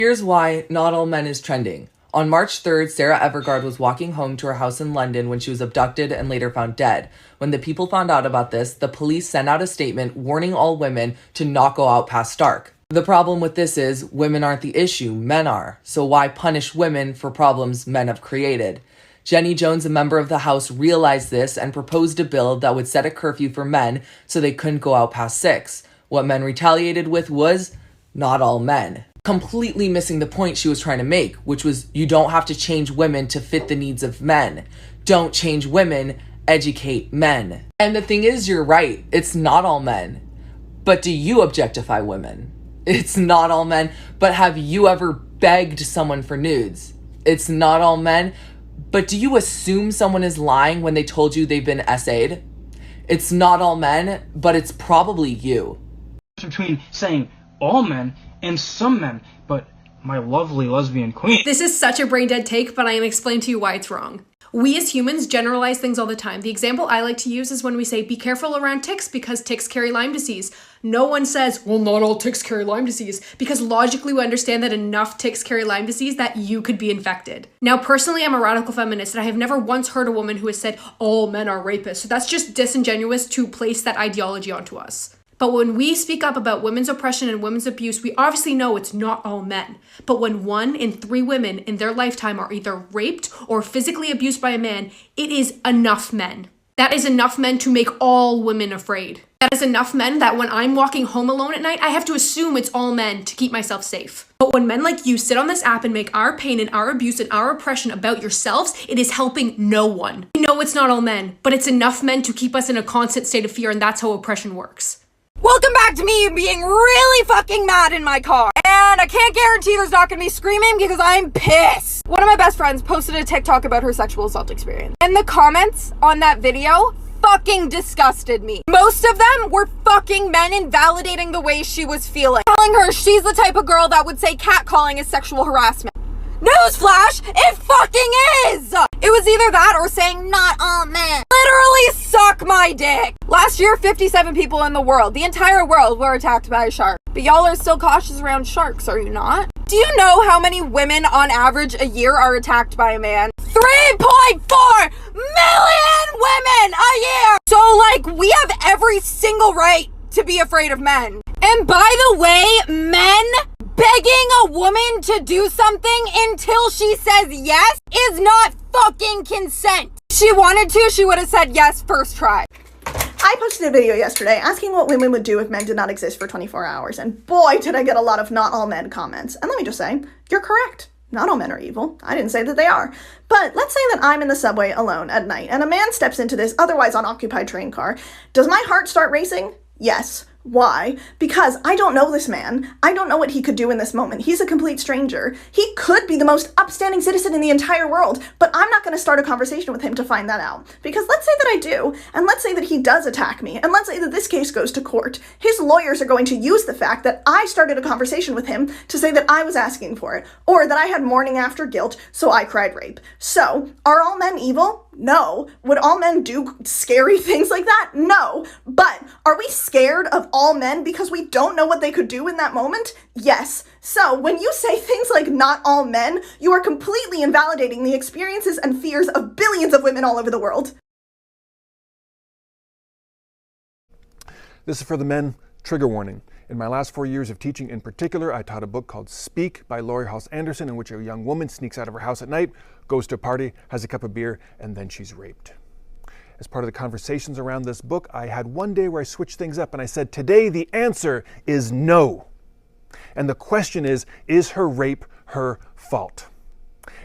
Here's why Not All Men is trending. On March 3rd, Sarah Everard was walking home to her house in London when she was abducted and later found dead. When the people found out about this, the police sent out a statement warning all women to not go out past dark. The problem with this is women aren't the issue, men are. So why punish women for problems men have created? Jenny Jones, a member of the House, realized this and proposed a bill that would set a curfew for men so they couldn't go out past 6. What men retaliated with was not all men, completely missing the point she was trying to make, which was you don't have to change women to fit the needs of men. Don't change women, educate men. And the thing is, you're right, it's not all men. But do you objectify women? It's not all men, but have you ever begged someone for nudes? It's not all men, but do you assume someone is lying when they told you they've been essayed? It's not all men, but it's probably you. Between saying all men and some men, but my lovely lesbian queen. This is such a brain dead take, but I am explaining to you why it's wrong. We as humans generalize things all the time. The example I like to use is when we say, be careful around ticks because ticks carry Lyme disease. No one says, well, not all ticks carry Lyme disease, because logically we understand that enough ticks carry Lyme disease that you could be infected. Now, personally, I'm a radical feminist, and I have never once heard a woman who has said, all men are rapists. So that's just disingenuous to place that ideology onto us. But when we speak up about women's oppression and women's abuse, we obviously know it's not all men. But when 1 in 3 women in their lifetime are either raped or physically abused by a man, it is enough men. That is enough men to make all women afraid. That is enough men that when I'm walking home alone at night, I have to assume it's all men to keep myself safe. But when men like you sit on this app and make our pain and our abuse and our oppression about yourselves, it is helping no one. We know it's not all men, but it's enough men to keep us in a constant state of fear, and that's how oppression works. Welcome back to me being really fucking mad in my car. And I can't guarantee there's not gonna be screaming because I'm pissed. One of my best friends posted a TikTok about her sexual assault experience. And the comments on that video fucking disgusted me. Most of them were fucking men invalidating the way she was feeling. Telling her she's the type of girl that would say catcalling is sexual harassment. Newsflash, it fucking is! It was either that or saying not all men. Literally suck my dick. Last year, 57 people in the world, the entire world, were attacked by a shark. But y'all are still cautious around sharks, are you not? Do you know how many women on average a year are attacked by a man? 3.4 million women a year! So like, we have every single right to be afraid of men. And by the way, men begging a woman to do something until she says yes is not fucking consent. If she wanted to, she would have said yes first try. I posted a video yesterday asking what women would do if men did not exist for 24 hours, and boy did I get a lot of not all men comments. And let me just say, you're correct. Not all men are evil. I didn't say that they are. But let's say that I'm in the subway alone at night and a man steps into this otherwise unoccupied train car. Does my heart start racing? Yes. Why? Because I don't know this man. I don't know what he could do in this moment. He's a complete stranger. He could be the most upstanding citizen in the entire world, but I'm not going to start a conversation with him to find that out. Because let's say that I do, and let's say that he does attack me, and let's say that this case goes to court. His lawyers are going to use the fact that I started a conversation with him to say that I was asking for it, or that I had morning after guilt, so I cried rape. So, are all men evil? No. Would all men do scary things like that? No. But are we scared of all men because we don't know what they could do in that moment? Yes. So when you say things like not all men, you are completely invalidating the experiences and fears of billions of women all over the world. This is for the men. Trigger warning. In my last 4 years of teaching in particular, I taught a book called Speak by Laurie Halse Anderson, in which a young woman sneaks out of her house at night, goes to a party, has a cup of beer, and then she's raped. As part of the conversations around this book, I had one day where I switched things up and I said, today the answer is no. And the question is her rape her fault?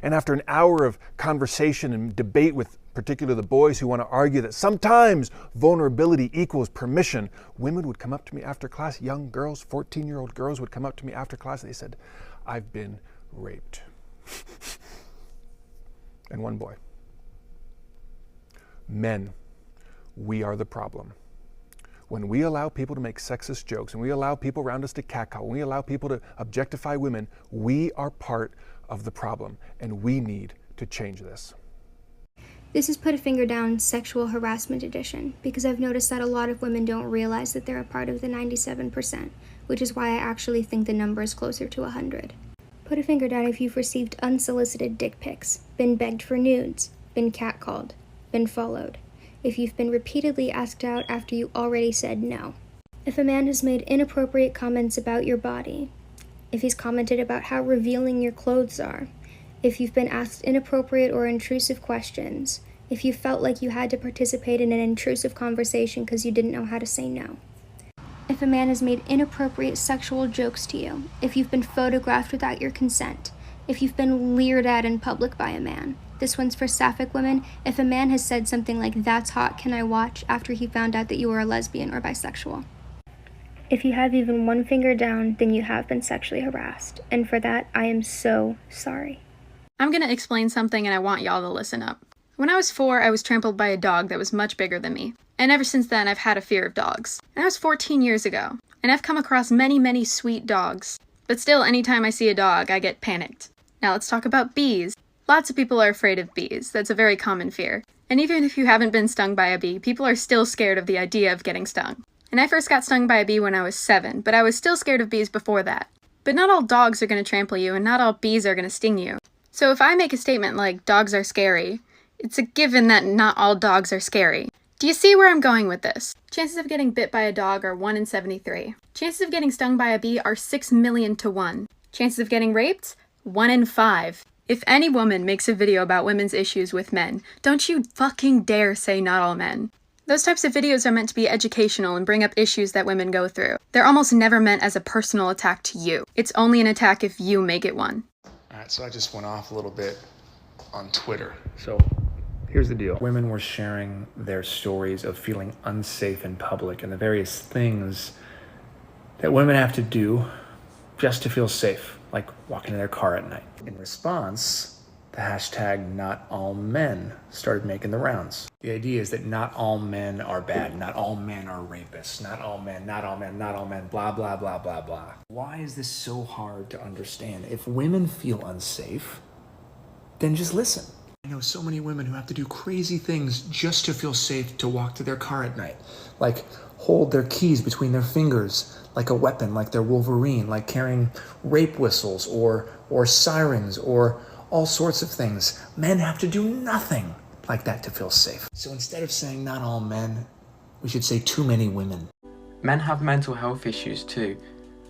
And after an hour of conversation and debate with particularly the boys who want to argue that sometimes vulnerability equals permission, women would come up to me after class, young girls, 14-year-old girls would come up to me after class and they said, I've been raped. And one boy. Men, we are the problem. When we allow people to make sexist jokes and we allow people around us to catcall, when we allow people to objectify women, we are part of the problem and we need to change this. This is Put a Finger Down Sexual Harassment Edition, because I've noticed that a lot of women don't realize that they're a part of the 97%, which is why I actually think the number is closer to 100. Put a finger down if you've received unsolicited dick pics, been begged for nudes, been catcalled, been followed. If you've been repeatedly asked out after you already said no. If a man has made inappropriate comments about your body. If he's commented about how revealing your clothes are. If you've been asked inappropriate or intrusive questions. If you felt like you had to participate in an intrusive conversation because you didn't know how to say no. If a man has made inappropriate sexual jokes to you. If you've been photographed without your consent. If you've been leered at in public by a man. This one's for sapphic women. If a man has said something like, "That's hot, can I watch?" after he found out that you were a lesbian or bisexual. If you have even one finger down, then you have been sexually harassed. And for that, I am so sorry. I'm gonna explain something and I want y'all to listen up. When I was 4, I was trampled by a dog that was much bigger than me. And ever since then, I've had a fear of dogs. And that was 14 years ago. And I've come across many, many sweet dogs. But still, anytime I see a dog, I get panicked. Now let's talk about bees. Lots of people are afraid of bees. That's a very common fear. And even if you haven't been stung by a bee, people are still scared of the idea of getting stung. And I first got stung by a bee when I was 7, but I was still scared of bees before that. But not all dogs are going to trample you, and not all bees are going to sting you. So if I make a statement like, dogs are scary, it's a given that not all dogs are scary. Do you see where I'm going with this? Chances of getting bit by a dog are 1 in 73. Chances of getting stung by a bee are 6 million to 1. Chances of getting raped? 1 in 5. If any woman makes a video about women's issues with men, don't you fucking dare say not all men. Those types of videos are meant to be educational and bring up issues that women go through. They're almost never meant as a personal attack to you. It's only an attack if you make it one. Alright, so I just went off a little bit on Twitter. So here's the deal. Women were sharing their stories of feeling unsafe in public and the various things that women have to do just to feel safe, like walking in their car at night. In response, the hashtag not all men started making the rounds. The idea is that not all men are bad, not all men are rapists, not all men, not all men, not all men, blah, blah, blah, blah, blah. Why is this so hard to understand? If women feel unsafe, then just listen. I know so many women who have to do crazy things just to feel safe to walk to their car at night. Like hold their keys between their fingers like a weapon, like they're Wolverine, like carrying rape whistles or sirens or all sorts of things. Men have to do nothing like that to feel safe. So instead of saying not all men, we should say too many women. Men have mental health issues too.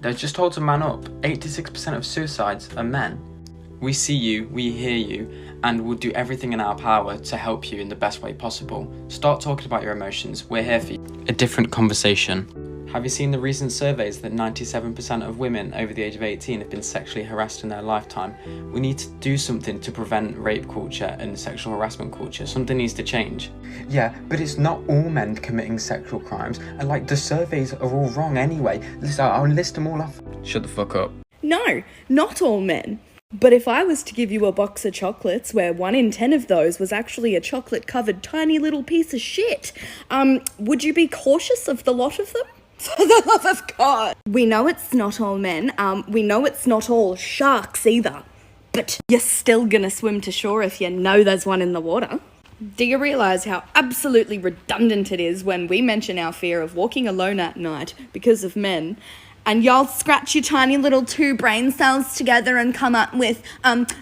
They're just told to man up. 86% of suicides are men. We see you, we hear you, and we'll do everything in our power to help you in the best way possible. Start talking about your emotions. We're here for you. A different conversation. Have you seen the recent surveys that 97% of women over the age of 18 have been sexually harassed in their lifetime? We need to do something to prevent rape culture and sexual harassment culture. Something needs to change. Yeah, but it's not all men committing sexual crimes, and like the surveys are all wrong anyway. Listen, I'll list them all off. Shut the fuck up. No, not all men. But if I was to give you a box of chocolates where 1 in 10 of those was actually a chocolate-covered tiny little piece of shit, would you be cautious of the lot of them? For the love of God. We know it's not all men. We know it's not all sharks either. But you're still gonna swim to shore if you know there's one in the water. Do you realise how absolutely redundant it is when we mention our fear of walking alone at night because of men, and y'all scratch your tiny little 2 brain cells together and come up with,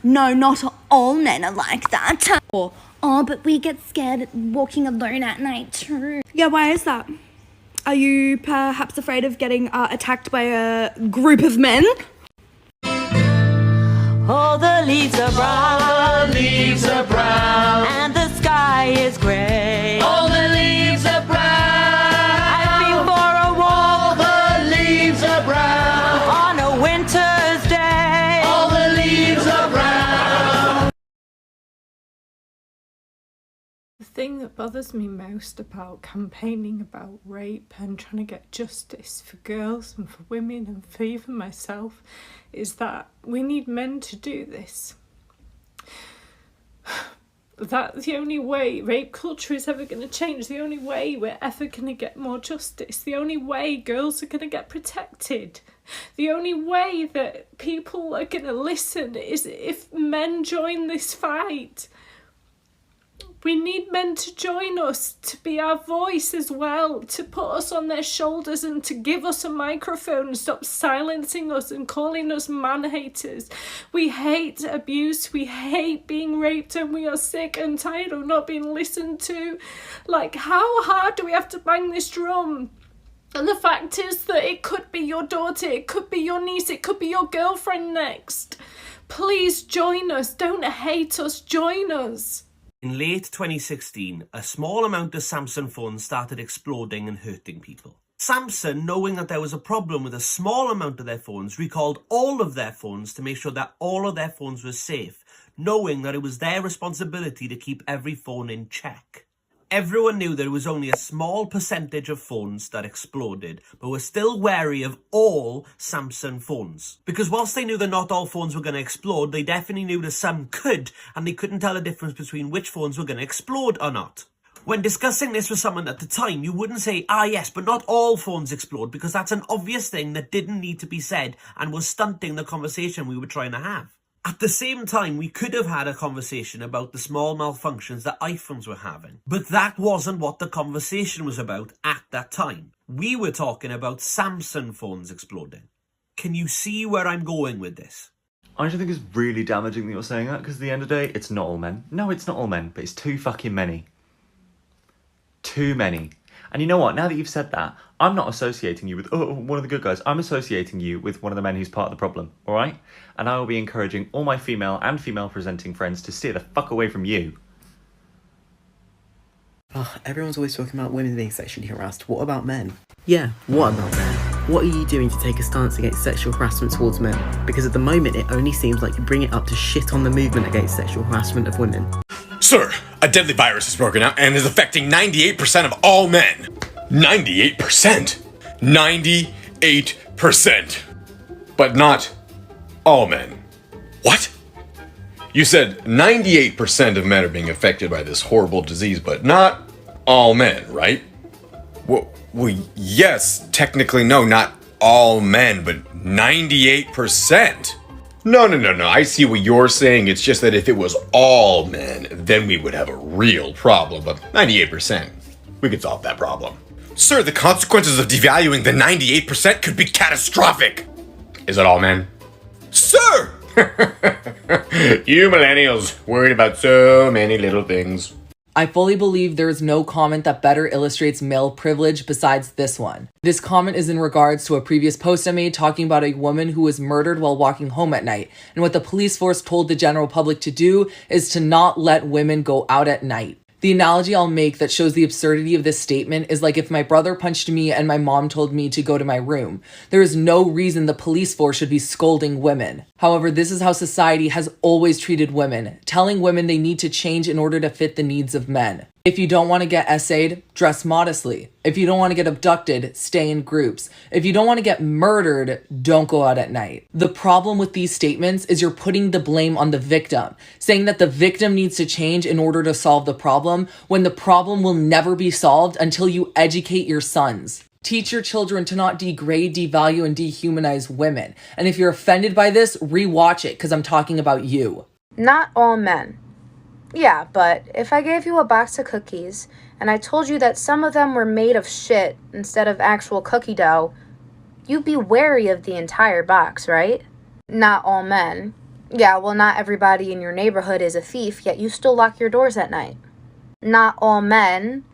no, not all men are like that. Or, oh, but we get scared walking alone at night too. Yeah, why is that? Are you perhaps afraid of getting attacked by a group of men? All the leaves are brown. All the leaves are brown. And the sky is grey. All the leaves are brown. I've been for a walk. All the leaves are brown. On a winter's day. All the leaves are brown. The thing that bothers me most about campaigning about rape and trying to get justice for girls and for women and for even myself is that we need men to do this. That's the only way rape culture is ever going to change, the only way we're ever going to get more justice, the only way girls are going to get protected, the only way that people are going to listen is if men join this fight. We need men to join us, to be our voice as well, to put us on their shoulders and to give us a microphone and stop silencing us and calling us man-haters. We hate abuse, we hate being raped, and we are sick and tired of not being listened to. Like, how hard do we have to bang this drum? And the fact is that it could be your daughter, it could be your niece, it could be your girlfriend next. Please join us, don't hate us, join us. In late 2016, a small amount of Samsung phones started exploding and hurting people. Samsung, knowing that there was a problem with a small amount of their phones, recalled all of their phones to make sure that all of their phones were safe, knowing that it was their responsibility to keep every phone in check. Everyone knew that it was only a small percentage of phones that exploded, but were still wary of all Samsung phones. Because whilst they knew that not all phones were going to explode, they definitely knew that some could, and they couldn't tell the difference between which phones were going to explode or not. When discussing this with someone at the time, you wouldn't say, yes, but not all phones explode, because that's an obvious thing that didn't need to be said and was stunting the conversation we were trying to have. At the same time, we could have had a conversation about the small malfunctions that iPhones were having. But that wasn't what the conversation was about at that time. We were talking about Samsung phones exploding. Can you see where I'm going with this? I actually think it's really damaging that you're saying that, because at the end of the day, it's not all men. No, it's not all men, but it's too fucking many. Too many. And you know what? Now that you've said that, I'm not associating you with, one of the good guys. I'm associating you with one of the men who's part of the problem, all right? And I will be encouraging all my female and female-presenting friends to steer the fuck away from you. Everyone's always talking about women being sexually harassed. What about men? Yeah, what about men? What are you doing to take a stance against sexual harassment towards men? Because at the moment, it only seems like you bring it up to shit on the movement against sexual harassment of women. Sir, a deadly virus has broken out and is affecting 98% of all men. 98%? 98%. But not all men. What? You said 98% of men are being affected by this horrible disease, but not all men, right? Well, yes, technically no, not all men, but 98%. No, I see what you're saying. It's just that if it was all men, then we would have a real problem. But 98%, we could solve that problem. Sir, the consequences of devaluing the 98% could be catastrophic. Is it all men? Sir! You millennials, worried about so many little things. I fully believe there is no comment that better illustrates male privilege besides this one. This comment is in regards to a previous post I made talking about a woman who was murdered while walking home at night, and what the police force told the general public to do is to not let women go out at night. The analogy I'll make that shows the absurdity of this statement is like if my brother punched me and my mom told me to go to my room. There is no reason the police force should be scolding women. However, this is how society has always treated women, telling women they need to change in order to fit the needs of men. If you don't want to get essayed, dress modestly. If you don't want to get abducted, stay in groups. If you don't want to get murdered, don't go out at night. The problem with these statements is you're putting the blame on the victim, saying that the victim needs to change in order to solve the problem, when the problem will never be solved until you educate your sons. Teach your children to not degrade, devalue, and dehumanize women. And if you're offended by this, rewatch it, because I'm talking about you. Not all men. Yeah, but if I gave you a box of cookies and I told you that some of them were made of shit instead of actual cookie dough, you'd be wary of the entire box, right? Not all men. Yeah, well, not everybody in your neighborhood is a thief, yet you still lock your doors at night. Not all men.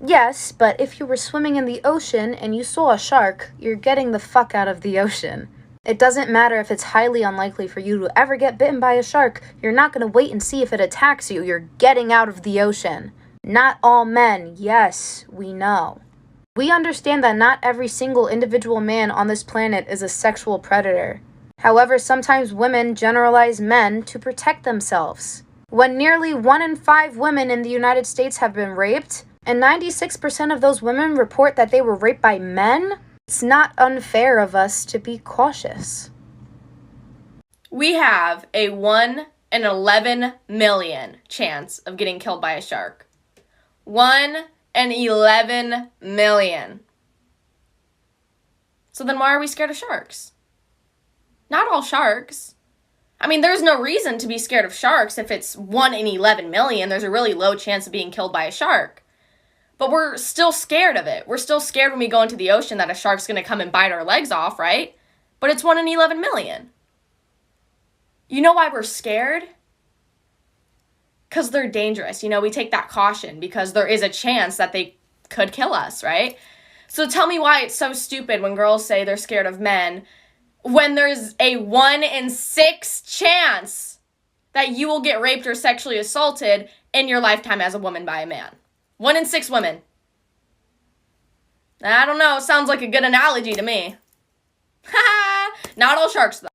Yes, but if you were swimming in the ocean and you saw a shark, you're getting the fuck out of the ocean. It doesn't matter if it's highly unlikely for you to ever get bitten by a shark. You're not going to wait and see if it attacks you. You're getting out of the ocean. Not all men. Yes, we know. We understand that not every single individual man on this planet is a sexual predator. However, sometimes women generalize men to protect themselves. When nearly 1 in 5 women in the United States have been raped, and 96% of those women report that they were raped by men, it's not unfair of us to be cautious. We have a 1 in 11 million chance of getting killed by a shark. 1 in 11 million. So then why are we scared of sharks? Not all sharks. I mean, there's no reason to be scared of sharks. If it's 1 in 11 million, there's a really low chance of being killed by a shark. But we're still scared of it. We're still scared when we go into the ocean that a shark's going to come and bite our legs off, right? But it's 1 in 11 million. You know why we're scared? Because they're dangerous. You know, we take that caution because there is a chance that they could kill us, right? So tell me why it's so stupid when girls say they're scared of men when there's a 1 in 6 chance that you will get raped or sexually assaulted in your lifetime as a woman by a man. 1 in 6 women. I don't know, sounds like a good analogy to me. Not all sharks, though.